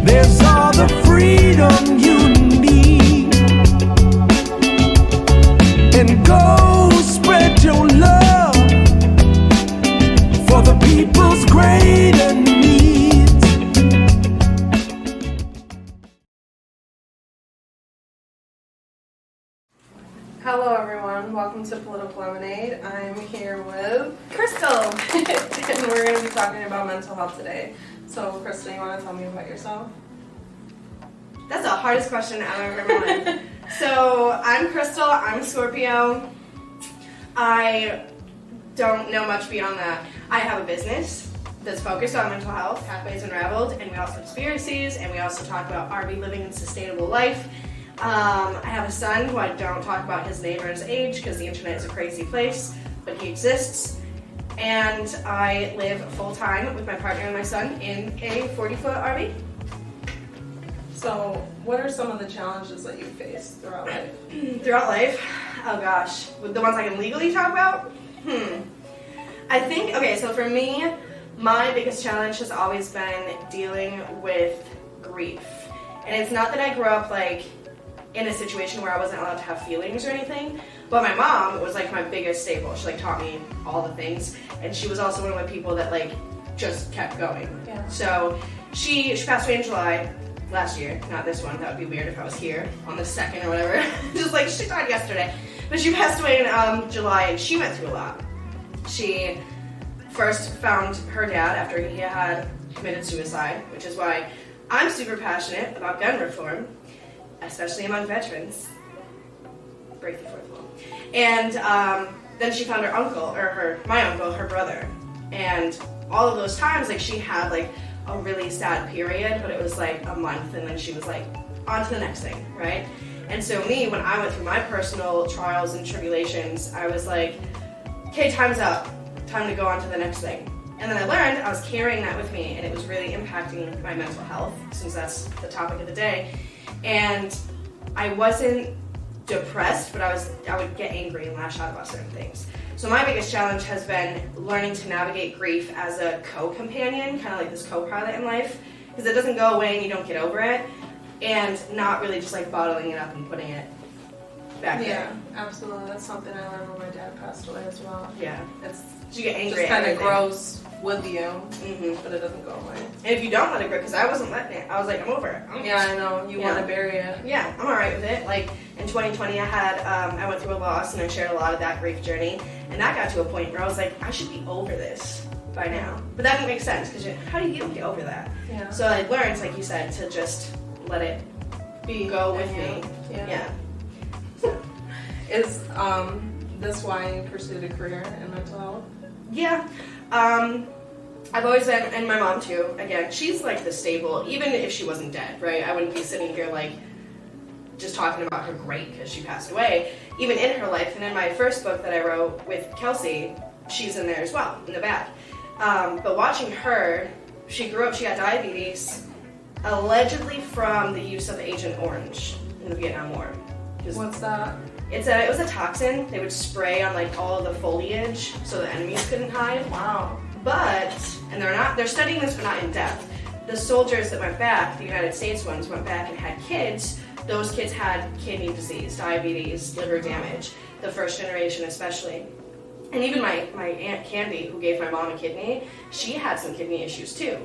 There's all the freedom you need. And go spread your love for the people's greater needs. Hello everyone, welcome to Political Lemonade. I'm here with Crystal, and we're going to be talking about mental health today. So Crystal, you want to tell me about yourself? That's the hardest question I've ever won. So I'm Crystal, I'm Scorpio. I don't know much beyond that. I have a business that's focused on mental health, Pathways Unraveled, and we also have conspiracies, and we also talk about are we living a sustainable life. I have a son who I don't talk about his name or his age because the internet is a crazy place, but he exists. And I live full-time with my partner and my son in a 40-foot RV. So what are some of the challenges that you face throughout life? Throughout life? Oh gosh, the ones I can legally talk about? I think, okay, so for me, my biggest challenge has always been dealing with grief. And it's not that I grew up like in a situation where I wasn't allowed to have feelings or anything, but my mom was like my biggest staple. She like taught me all the things, and she was also one of the people that like just kept going. Yeah. So she passed away in July last year, not this one. That would be weird if I was here on the 2nd or whatever. Just like she died yesterday, but she passed away in July, and she went through a lot. She first found her dad after he had committed suicide, which is why I'm super passionate about gun reform, especially among veterans. Break the fourth wall. And then she found her uncle, or my uncle, her brother. And all of those times, like she had like a really sad period, but it was like a month, and then she was like, on to the next thing, right? And so me, when I went through my personal trials and tribulations, I was like, okay, time's up. Time to go on to the next thing. And then I learned I was carrying that with me, and it was really impacting my mental health, since that's the topic of the day. And I wasn't depressed, but I would get angry and lash out about certain things. So my biggest challenge has been learning to navigate grief as a co-companion, kind of like this co-pilot in life, because it doesn't go away and you don't get over it, and not really just like bottling it up and putting it back there. Yeah, absolutely. That's something I learned when my dad passed away as well. Yeah. It's You get angry just at kind of everything. grows with you, Mhm. but it doesn't go away. And if you don't let it grow, because I wasn't letting it, I was like, I'm over it. Yeah, I know. You want to bury it. Yeah, I'm alright with it. Like in 2020, I went through a loss, and I shared a lot of that grief journey, and that got to a point where I was like, I should be over this by now. But that didn't make sense, because how do you get over that? Yeah. So I learned, like you said, to just let it go with me. Yeah. Is this why you pursued a career in mental health? Yeah. I've always been, and my mom too, again, she's like the stable, even if she wasn't dead, right? I wouldn't be sitting here like just talking about her great because she passed away. Even in her life, and in my first book that I wrote with Kelsey, she's in there as well, in the back. But watching her, she grew up, she got diabetes, allegedly from the use of Agent Orange in the Vietnam War. What's that? It was a toxin they would spray on like all of the foliage so the enemies couldn't hide. Wow. But, and they're studying this but not in depth, the soldiers that went back, the United States ones, went back and had kids. Those kids had kidney disease, diabetes, liver damage, the first generation especially. And even my Aunt Candy, who gave my mom a kidney, she had some kidney issues too.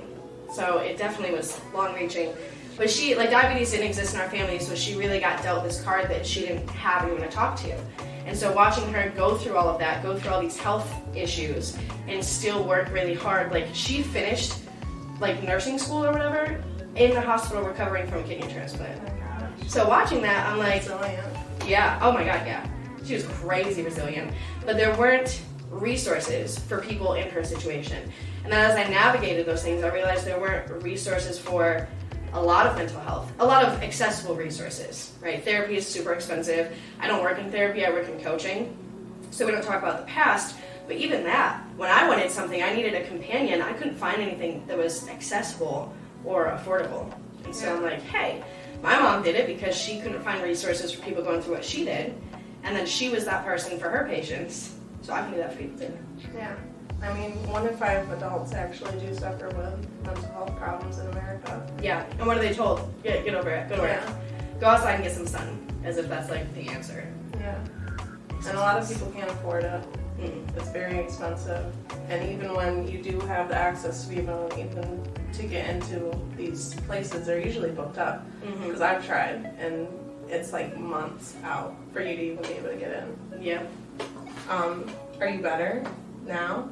So it definitely was long-reaching. But she, like, diabetes didn't exist in our family, so she really got dealt this card that she didn't have anyone to talk to. And so watching her go through all of that, go through all these health issues, and still work really hard, like, she finished, like, nursing school or whatever, in the hospital recovering from a kidney transplant. Oh my gosh. So watching that, I'm like, Resilient. yeah, oh my god, yeah. She was crazy resilient. But there weren't resources for people in her situation. And then as I navigated those things, I realized there weren't resources for a lot of mental health, a lot of accessible resources, right? Therapy is super expensive. I don't work in therapy, I work in coaching. So we don't talk about the past, but even that, when I wanted something, I needed a companion, I couldn't find anything that was accessible or affordable. And so I'm like, hey, my mom did it because she couldn't find resources for people going through what she did, and then she was that person for her patients, so I can do that for you too. Yeah. I mean, 1 in 5 adults actually do suffer with mental health problems in America. Yeah, and what are they told? Get over it, go to work. Yeah. Go outside and get some sun, as if that's like the answer. Yeah. And a lot of people can't afford it. Mm. It's very expensive. And even when you do have the access to even to get into these places, they're usually booked up. Because I've tried, and it's like months out for you to even be able to get in. Yeah. Are you better now?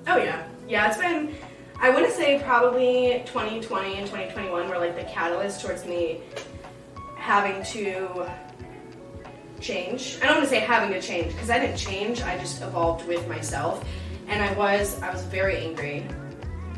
Oh yeah. Yeah, it's been, I wouldn't say probably 2020 and 2021 were like the catalyst towards me having to change. I don't want to say having to change, because I didn't change, I just evolved with myself. And I was very angry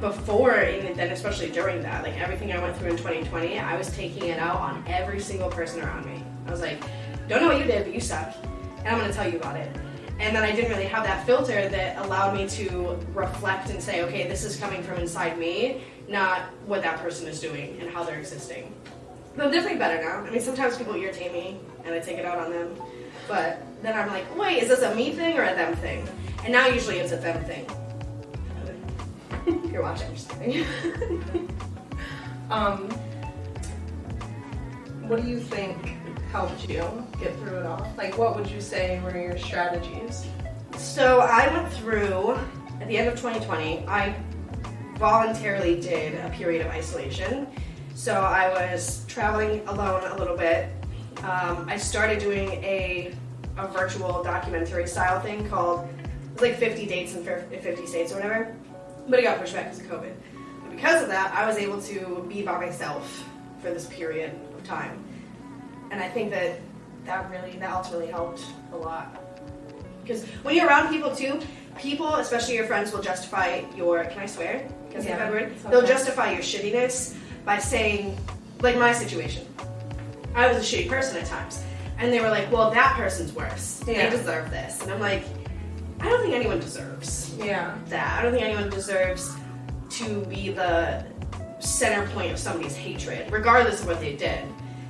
before, and then especially during that. Like everything I went through in 2020, I was taking it out on every single person around me. I was like, don't know what you did, but you suck, and I'm going to tell you about it. And then I didn't really have that filter that allowed me to reflect and say, okay, this is coming from inside me, not what that person is doing and how they're existing. But I'm definitely better now. I mean, sometimes people irritate me and I take it out on them. But then I'm like, wait, is this a me thing or a them thing? And now usually it's a them thing. If you're watching, I'm just kidding. What do you think helped you get through it all? Like, what would you say were your strategies? So I went through, at the end of 2020, I voluntarily did a period of isolation. So I was traveling alone a little bit. I started doing a virtual documentary style thing called, it was like 50 dates in 50 states or whatever, but it got pushed back because of COVID. But because of that, I was able to be by myself for this period of time. And I think that ultimately helped a lot. Because when you're around people too, people, especially your friends, will justify your, can I swear? Can I say a bad word? They'll justify your shittiness by saying, like my situation. I was a shitty person at times. And they were like, well, that person's worse. Yeah. They deserve this. And I'm like, I don't think anyone deserves that. I don't think anyone deserves to be the center point of somebody's hatred, regardless of what they did.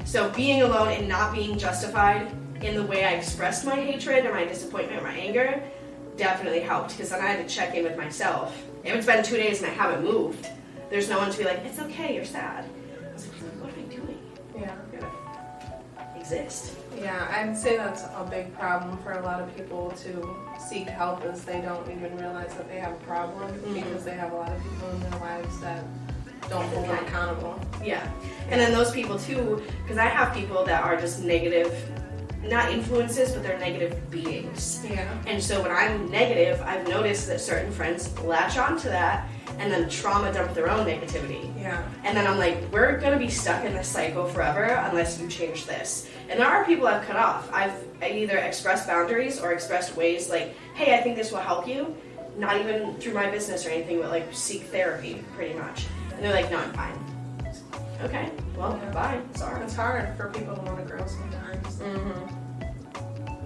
So being alone and not being justified in the way I expressed my hatred or my disappointment or my anger definitely helped, because then I had to check in with myself. If it's been 2 days and I haven't moved, there's no one to be like, it's okay, you're sad. I was like, what am I doing? Yeah. I gotta exist. Yeah, I'd say that's a big problem for a lot of people to seek help, is they don't even realize that they have a problem because they have a lot of people in their lives that don't hold them accountable. Yeah. And then those people too, because I have people that are just negative, not influences, but they're negative beings. Yeah. And so when I'm negative, I've noticed that certain friends latch onto that and then trauma dump their own negativity. Yeah. And then I'm like, we're gonna be stuck in this cycle forever unless you change this. And there are people I've cut off. I've either expressed boundaries or expressed ways like, hey, I think this will help you. Not even through my business or anything, but like seek therapy, pretty much. And they're like, no, I'm fine. Okay, well, bye. Sorry. It's hard for people to want to grow sometimes.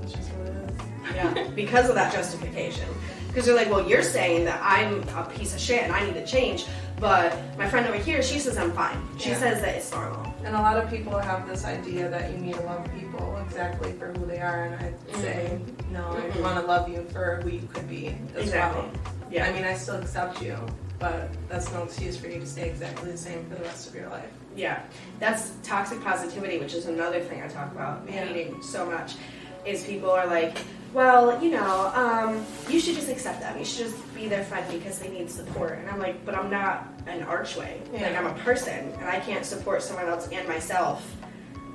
It's just what it is. Yeah, because of that justification. Because they're like, well, you're saying that I'm a piece of shit and I need to change, but my friend over here, she says I'm fine. She says that it's normal. And a lot of people have this idea that you need to love people exactly for who they are, and I say, no, I want to love you for who you could be as well. Yeah. I mean, I still accept you, but that's no excuse for you to stay exactly the same for the rest of your life. Yeah, that's toxic positivity, which is another thing I talk about hating so much, is people are like, well, you know, you should just accept them. You should just be their friend because they need support. And I'm like, but I'm not an archway. Like, I'm a person, and I can't support someone else and myself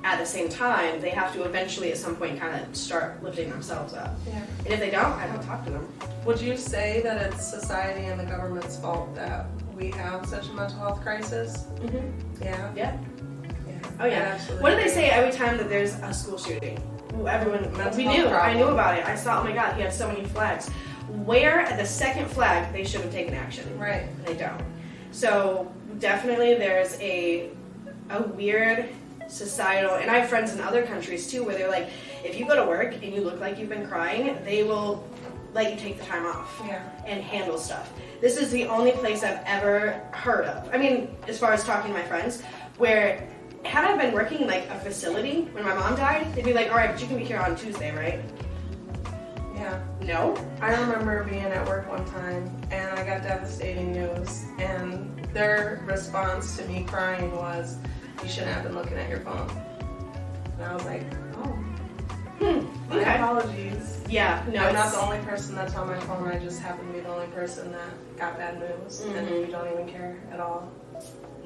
at the same time. They have to eventually, at some point, kind of start lifting themselves up. Yeah. And if they don't, I don't talk to them. Would you say that it's society and the government's fault that we have such a mental health crisis? Yeah. Yeah. Yeah. Oh yeah. What do they say every time that there's a school shooting? Everyone, we knew. I knew about it. I saw. Oh my God, he had so many flags. Where at the second flag they should have taken action. Right. And they don't. So definitely there's a weird societal, and I have friends in other countries too, where they're like, if you go to work and you look like you've been crying, they will let you take the time off and handle stuff. This is the only place I've ever heard of. I mean, as far as talking to my friends, where had I been working in like a facility when my mom died, they'd be like, all right, but you can be here on Tuesday, right? Yeah. No? I remember being at work one time and I got devastating news, and their response to me crying was, "You shouldn't have been looking at your phone." And I was like, oh, my Okay. apologies. Yeah, no, I'm not it's- the only person that's on my phone. I just happen to be the only person that got bad news, and you don't even care at all.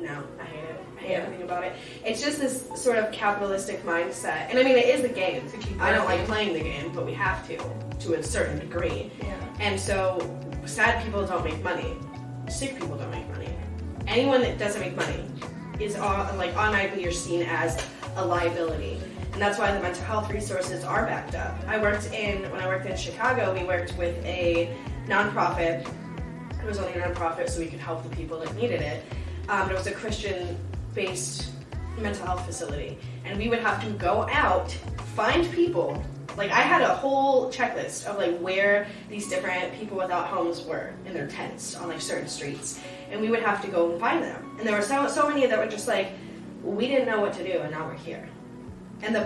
No, I hate it. I hate everything about it. It's just this sort of capitalistic mindset. And I mean, it is the game. I don't like playing the game, but we have to a certain degree. Yeah. And so, sad people don't make money. Sick people don't make money. Anyone that doesn't make money is automatically you're seen as a liability. And that's why the mental health resources are backed up. When I worked in Chicago, we worked with a nonprofit. It was only a nonprofit so we could help the people that needed it. It was a Christian-based mental health facility. And we would have to go out, find people. Like, I had a whole checklist of, like, where these different people without homes were in their tents on, like, certain streets. And we would have to go and find them. And there were so many that were just like, we didn't know what to do, and now we're here.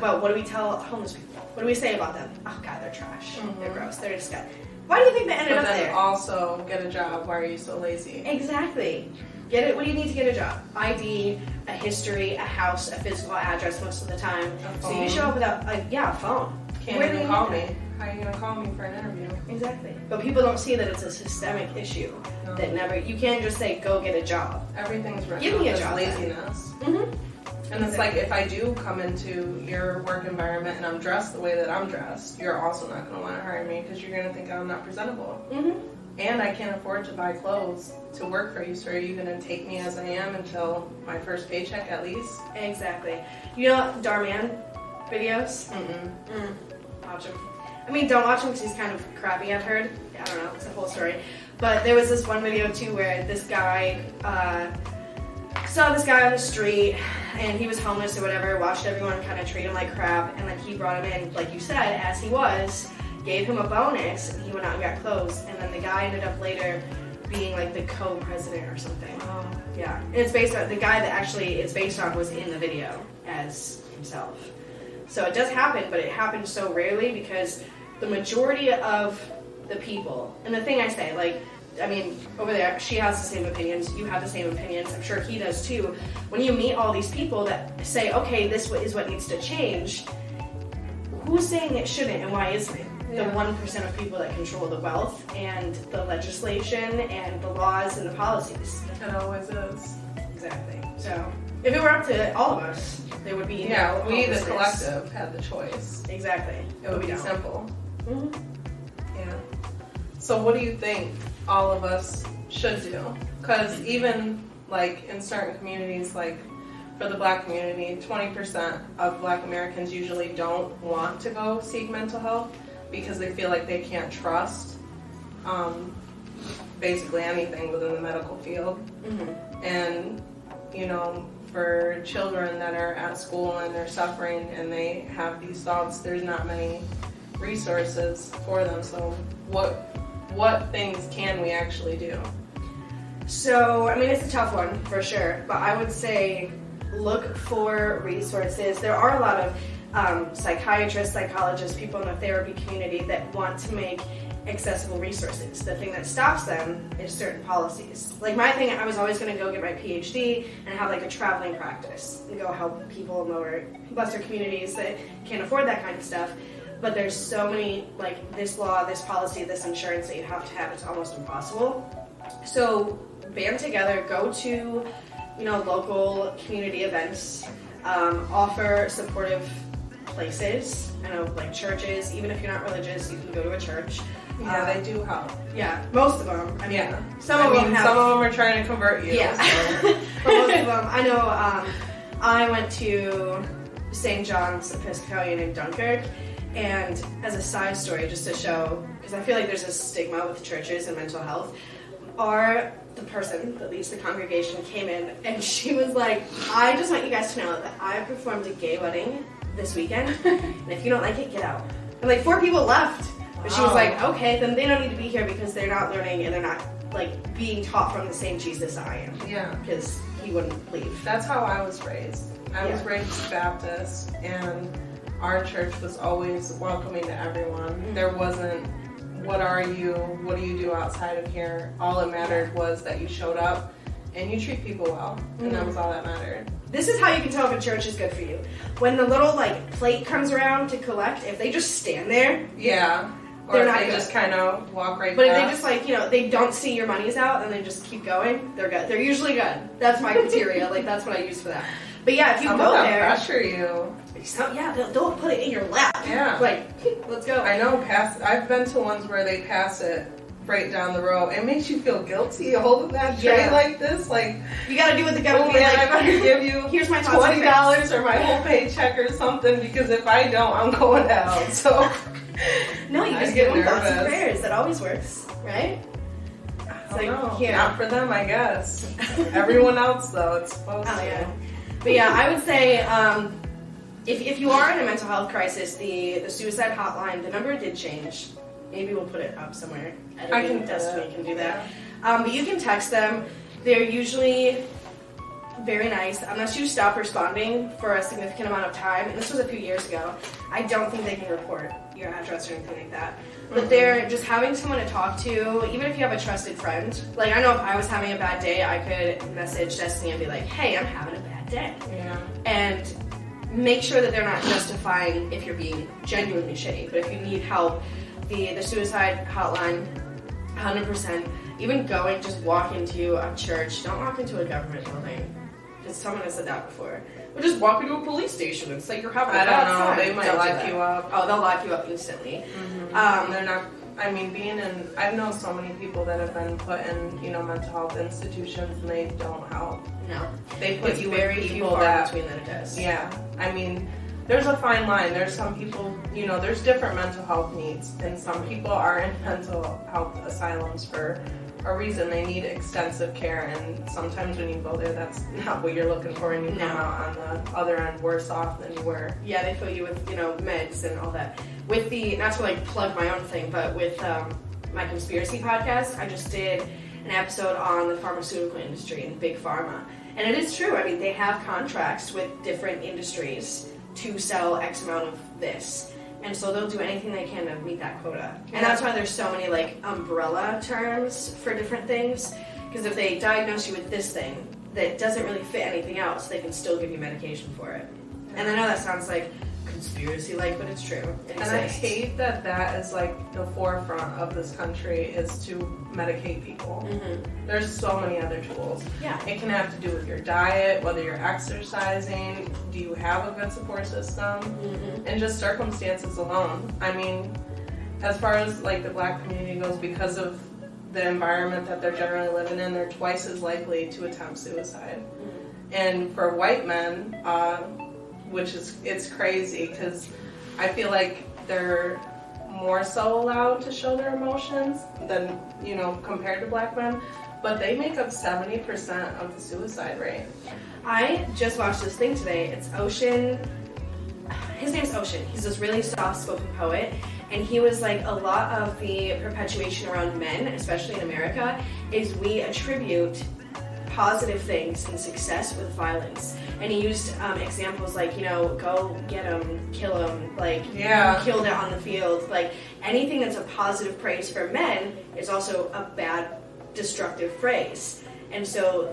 But what do we tell homeless people? What do we say about them? Oh, God, they're trash. They're gross. They're disgusting. Why do you think they ended But up then there? also get a job. Why are you so lazy? Exactly. Get it? What do you need to get a job? ID, a history, a house, a physical address most of the time. So you show up without, a phone. Can't Where do even you call need me. that? How are you gonna call me for an interview? Exactly. But people don't see that it's a systemic issue. No. That you can't just say, go get a job. Everything's written Give me a off as job then. laziness. Mm-hmm. And it's like, if I do come into your work environment and I'm dressed the way that I'm dressed, you're also not going to want to hire me because you're going to think I'm not presentable. Mm-hmm. And I can't afford to buy clothes to work for you, so are you going to take me as I am until my first paycheck at least? Exactly. You know Darman videos? Watch him. I mean, don't watch him because he's kind of crappy, I've heard. I don't know, it's a whole story. But there was this one video too where this guy saw this guy on the street and he was homeless or whatever, watched everyone kind of treat him like crap, and then he brought him in, like you said, as he was, gave him a bonus, and he went out and got clothes, and then the guy ended up later being like the co-president or something. Oh. Yeah, and it's based on, the guy that actually it's based on was in the video as himself. So it does happen, but it happens so rarely because the majority of the people, and the thing I say, like, I mean, over there, she has the same opinions, you have the same opinions, I'm sure he does too. When you meet all these people that say, okay, this is what needs to change, who's saying it shouldn't and why isn't it? Yeah. The 1% of people that control the wealth and the legislation and the laws and the policies. It always is. Exactly. So, if it were up to all of us, there would be Yeah, no we the hopelessness. collective had the choice. Exactly. It would We be don't. simple. Mhm. Yeah. So what do you think all of us should do? Because even like in certain communities, like for the Black community, 20% of Black Americans usually don't want to go seek mental health because they feel like they can't trust basically anything within the medical field. And you know, for children that are at school and they're suffering and they have these thoughts, there's not many resources for them. So what things can we actually do? So, I mean, it's a tough one for sure, but I would say look for resources. There are a lot of psychiatrists, psychologists, people in the therapy community that want to make accessible resources. The thing that stops them is certain policies. Like my thing, I was always going to go get my PhD and have like a traveling practice and go help people in lesser communities that can't afford that kind of stuff. But there's so many, like this law, this policy, this insurance that you have to have, it's almost impossible. So band together, go to, local community events, offer supportive places, like churches. Even if you're not religious, you can go to a church. Yeah, they do help. Yeah, most of them. I mean, Yeah. some of them are trying to convert you. Yeah. So. But most of them, I know, I went to St. John's Episcopalian in Dunkirk, and as a side story, just to show, because I feel like there's a stigma with churches and mental health, the person that leads the congregation came in, and she was like, I just want you guys to know that I performed a gay wedding this weekend, and if you don't like it, get out. And like 4 people left. But she was like, okay, then they don't need to be here because they're not learning and they're not like being taught from the same Jesus I am. Yeah. Because he wouldn't leave. That's how I was raised. I was raised Baptist, and our church was always welcoming to everyone. There wasn't, what are you, what do you do outside of here? All it mattered was that you showed up and you treat people well, and that was all that mattered. This is how you can tell if a church is good for you. When the little like plate comes around to collect, if they just stand there, yeah, or they're if not they good. just kind of walk right But if past. they just like, you know, they don't see your money's out and they just keep going, they're good. They're usually good. That's my criteria. Like that's what I use for that. But yeah, if you Some go of them there, pressure you. they'll put it in your lap. Yeah. Like, let's go. I know. I've been to ones where they pass it right down the row. It makes you feel guilty holding that tray like this. Like, You gotta do what the government. oh man, like, I better give you here's my thoughts on $20 or my whole paycheck or something, because if I don't, I'm going to hell. So No, you I just get give them thoughts and nervous. prayers. That always works, right? I like, don't know. here. Not for them, I guess. Everyone else though, it's supposed Oh to. yeah. But yeah, I would say if you are in a mental health crisis, the suicide hotline, the number did change. Maybe we'll put it up somewhere. I can We can do that. But you can text them. They're usually very nice. Unless you stop responding for a significant amount of time, and this was a few years ago, I don't think they can report your address or anything like that. But they're just having someone to talk to, even if you have a trusted friend. Like, I know if I was having a bad day, I could message Destiny and be like, hey, I'm having a bad day. Yeah. And make sure that they're not justifying if you're being genuinely shitty. But if you need help, the suicide hotline, 100%. Even going, just walk into a church. Don't walk into a government building. Because someone has said that before. Or just walk into a police station. It's like you're having a I bad don't know. time. They might Don't do lock that. you up. Oh, they'll lock you up instantly. They're not. I mean, I know so many people that have been put in, mental health institutions, and they don't help. No. They put It's you very with few people far that. between that it does. Yeah. I mean, there's a fine line. There's some people, there's different mental health needs, and some people are in mental health asylums for a reason. They need extensive care, and sometimes when you go there, that's not what you're looking for, and you come out on the other end worse off than you were. Yeah, they fill you with, meds and all that. With not to like plug my own thing, but with my conspiracy podcast, I just did an episode on the pharmaceutical industry and big pharma. And it is true. I mean, they have contracts with different industries to sell X amount of this. And so they'll do anything they can to meet that quota. And that's why there's so many like umbrella terms for different things. Because if they diagnose you with this thing that doesn't really fit anything else, they can still give you medication for it. And I know that sounds like conspiracy-like, but it's true. It And I exists. hate that is like the forefront of this country, is to medicate people. There's so many other tools. Yeah. It can have to do with your diet, whether you're exercising, do you have a good support system, and just circumstances alone. I mean, as far as like the Black community goes, because of the environment that they're generally living in, they're twice as likely to attempt suicide. And for white men, it's crazy, because I feel like they're more so allowed to show their emotions than, compared to Black men, but they make up 70% of the suicide rate. I just watched this thing today. It's Ocean. His name's Ocean. He's this really soft-spoken poet, and he was like, a lot of the perpetuation around men, especially in America, is we attribute positive things and success with violence. And he used examples like, go get him, kill him, like, Yeah. killed it on the field. Like, anything that's a positive praise for men is also a bad, destructive phrase. And so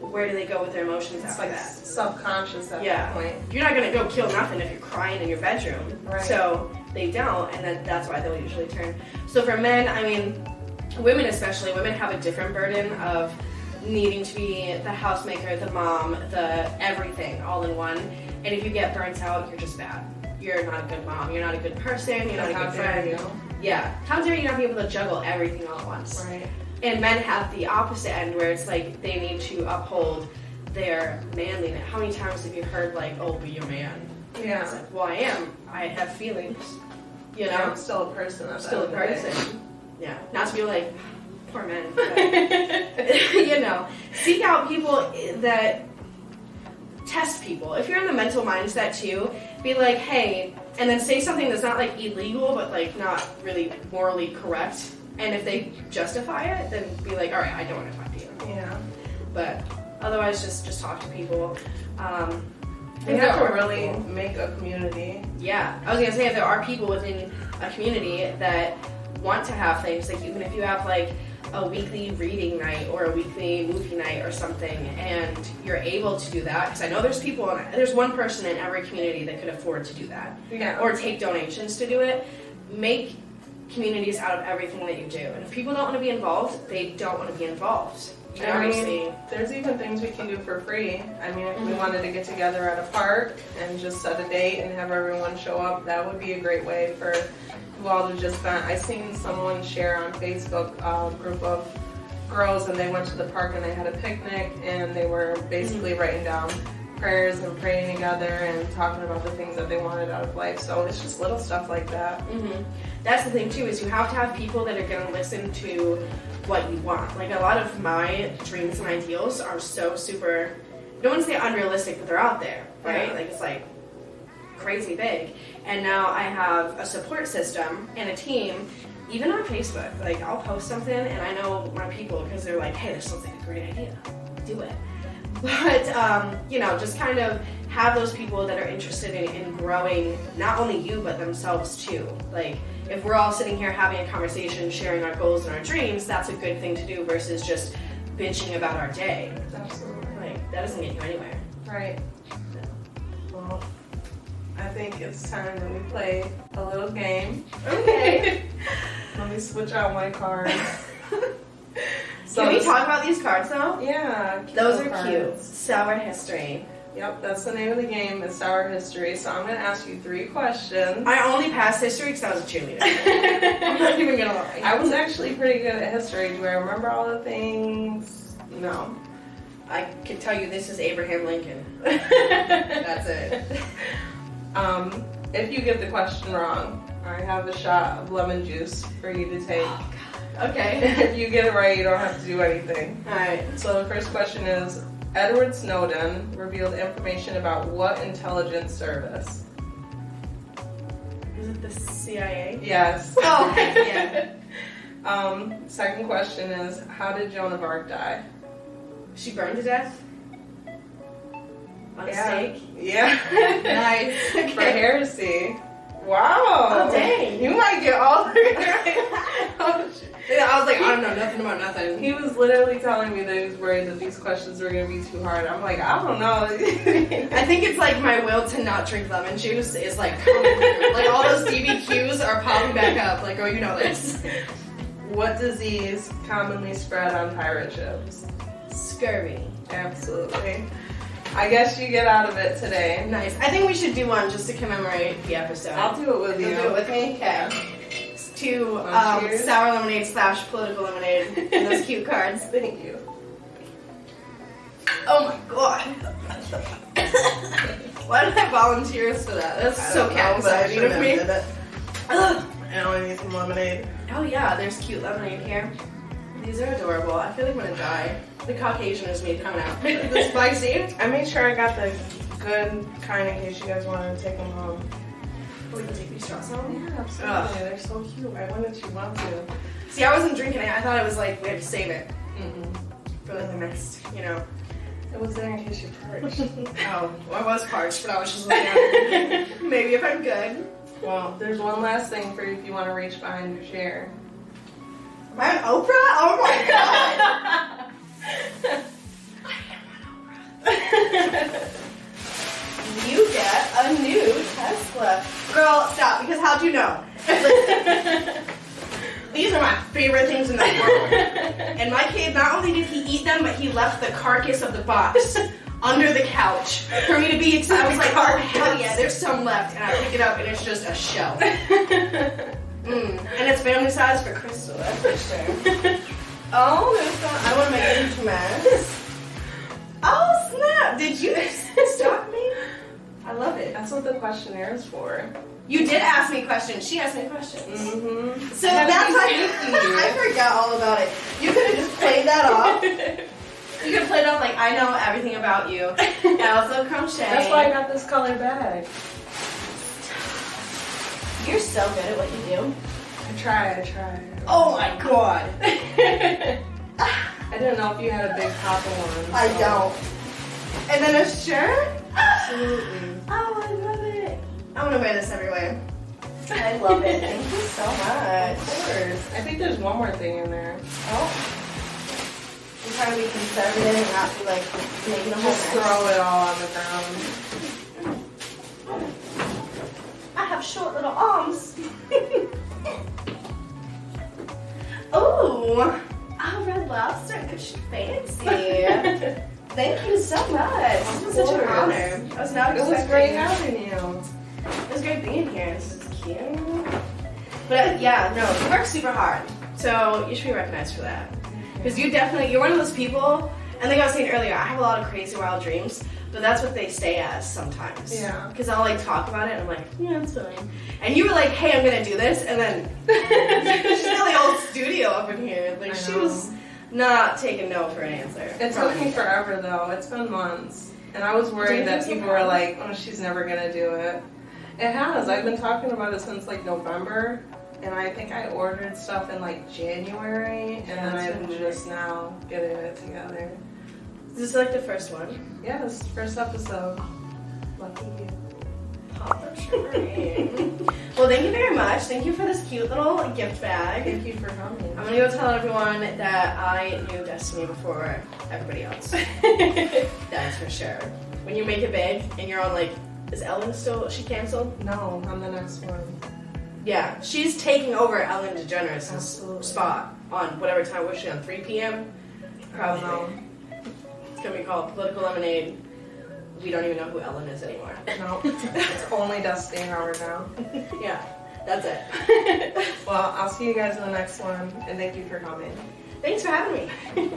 where do they go with their emotions It's after like that? subconscious at that point. You're not gonna go kill nothing if you're crying in your bedroom. Right. So they don't, and then that's why they'll usually turn. So for men, I mean, women especially, women have a different burden of needing to be the housemaker, the mom, the everything all in one. And if you get burnt out, you're just bad. You're not a good mom. You're not a good person. You're not a How good dare friend. you? Yeah. How dare you not be able to juggle everything all at once? Right. And men have the opposite end, where it's like they need to uphold their manliness. How many times have you heard like, "Oh, be a man"? Yeah. It's like, well, I am. I have feelings. Yeah, I'm still a person. I'm still a at the end of the day. person. Yeah. Not to be like, poor men. But, seek out people that test people. If you're in the mental mindset too, be like, hey, and then say something that's not like illegal, but like not really morally correct. And if they justify it, then be like, all right, I don't want to talk to you. Yeah. But otherwise, just talk to people. We have to really make a community. Yeah, I was gonna say if there are people within a community that want to have things, like even if you have like a weekly reading night or a weekly movie night or something, and you're able to do that, because I know there's one person in every community that could afford to do that, or take donations to do it. Make communities out of everything that you do, and if people don't want to be involved, they don't want to be involved. There's even things we can do for free. I mean, if we wanted to get together at a park and just set a date and have everyone show up, that would be a great way for you all to just spend. I seen someone share on Facebook a group of girls, and they went to the park and they had a picnic, and they were basically writing down prayers and praying together and talking about the things that they wanted out of life. So it's just little stuff like that. That's the thing too, is you have to have people that are going to listen to what you want. Like a lot of my dreams and ideals are so super, I don't want to say unrealistic, but they're out there, right? Like it's like crazy big. And now I have a support system and a team, even on Facebook. Like I'll post something and I know my people, because they're like, hey, this sounds like a great idea, do it. But, just kind of have those people that are interested in growing not only you, but themselves too. Like, if we're all sitting here having a conversation, sharing our goals and our dreams, that's a good thing to do versus just bitching about our day. Absolutely. Like, that doesn't get you anywhere. Right. Well, I think it's time that we play a little game. Okay. Let me switch out my cards. Can we talk about these cards though? Yeah. Those are cute. Sour History. Yep, that's the name of the game, is Sour History. So I'm going to ask you 3 questions. I only passed history because I was a cheerleader. I'm not even going to lie. I was actually pretty good at history. Do I remember all the things? No. I can tell you this is Abraham Lincoln. That's it. If you get the question wrong, I have a shot of lemon juice for you to take. Oh, God. Okay. If you get it right, you don't have to do anything. Alright. So the first question is, Edward Snowden revealed information about what intelligence service? Is it the CIA? Yes. Oh, yeah. Second question is, how did Joan of Arc die? She burned to death? On a stake? Yeah. Nice. Okay. For heresy. Wow. Oh, dang. You might get all the right. Yeah, I was like, I don't know nothing about nothing. He was literally telling me that he was worried that these questions were going to be too hard. I'm like, I don't know. I think it's like my will to not drink lemon juice is like coming through. Like all those DBQs are popping back up. Like, oh, you know this. What disease commonly spread on pirate ships? Scurvy. Absolutely. I guess you get out of it today. Nice. I think we should do one just to commemorate the episode. I'll do it with you. You'll do it with me? Okay. To Cheers. sour lemonade / political lemonade and those cute cards. Thank you. Oh my god. Why did I volunteer for that? That's so cat anxiety of me. I only need some lemonade. Oh yeah, there's cute lemonade here. These are adorable. I feel like I'm gonna die. The Caucasian is me coming out. This spicy. I made sure I got the good kind in case you guys wanted to take them home. We can take these straws home? Yeah, absolutely. They're so cute. Why wouldn't you want to? See, I wasn't drinking it. I thought it was like we had to save it Mm-mm. for like the next, It was there in case you're parched. Oh, well, I was parched, but I was just looking at it. Maybe if I'm good. Well, there's one last thing for you if you want to reach behind your chair. Am I on Oprah? Oh my god! I am on Oprah. You get a new Tesla. Girl, stop, because how'd you know? Listen, these are my favorite things in the world. And my kid, not only did he eat them, but he left the carcass of the box under the couch for me to be excited. I was like, oh hell yeah, there's some left. And I pick it up and it's just a shell. And it's family size for Crystal, that's for sure. Oh, there's some, I want to make it into mess. Oh snap, did you stop me? I love it. That's what the questionnaire is for. You did ask me questions. She asked me questions. Mm-hmm. So that's like, I forgot all about it. You could have just played that off. You could have played off like, I know everything about you. I also crochet. That's why I got this color bag. You're so good at what you do. I try. Oh my god. I didn't know if you had a big papa one. I don't. And then a shirt? Absolutely. Oh, I love it. I want to wear this everywhere. I love it. Thank you so much. Of course. I think there's one more thing in there. Oh. I'm trying to be conservative and not be like making a whole Just mess. throw it all on the ground. I have short little arms. Oh, red lobster. Good shit, fancy. Thank you so much. This was such an course. honor. I was not It was expecting great having you. It was great being here. This is cute. But yeah, no, you work super hard. So you should be recognized for that. Because you're one of those people, and like I was saying earlier, I have a lot of crazy wild dreams, but that's what they stay as sometimes. Yeah. Because I'll like talk about it and I'm like, yeah, it's fine. And you were like, hey, I'm gonna do this, and then she's got the old studio up in here. Like she was not taking no for an answer. It took me forever though. It's been months. And I was worried that people were like, oh, she's never gonna do it. It has. I've been talking about it since like November. And I think I ordered stuff in like January. And then I'm just now getting it together. Is this like the first one? Yeah, this is the first episode. Lucky you. Pop the cherry. Well, thank you very much. Thank you for this cute little gift bag. Thank you for coming. I'm gonna go tell everyone that I knew Destiny before everybody else. That's for sure. When you make it big and you're on like, is Ellen still, she canceled? No, I'm the next one. Yeah, she's taking over Ellen DeGeneres' Absolutely. spot on whatever time was she on, 3 p.m.? Probably. I don't It's gonna be called Political Lemonade. We don't even know who Ellen is anymore. know. No, it's only Dusty Howard now. Yeah, that's it. Well, I'll see you guys in the next one, and thank you for coming. Thanks for having me.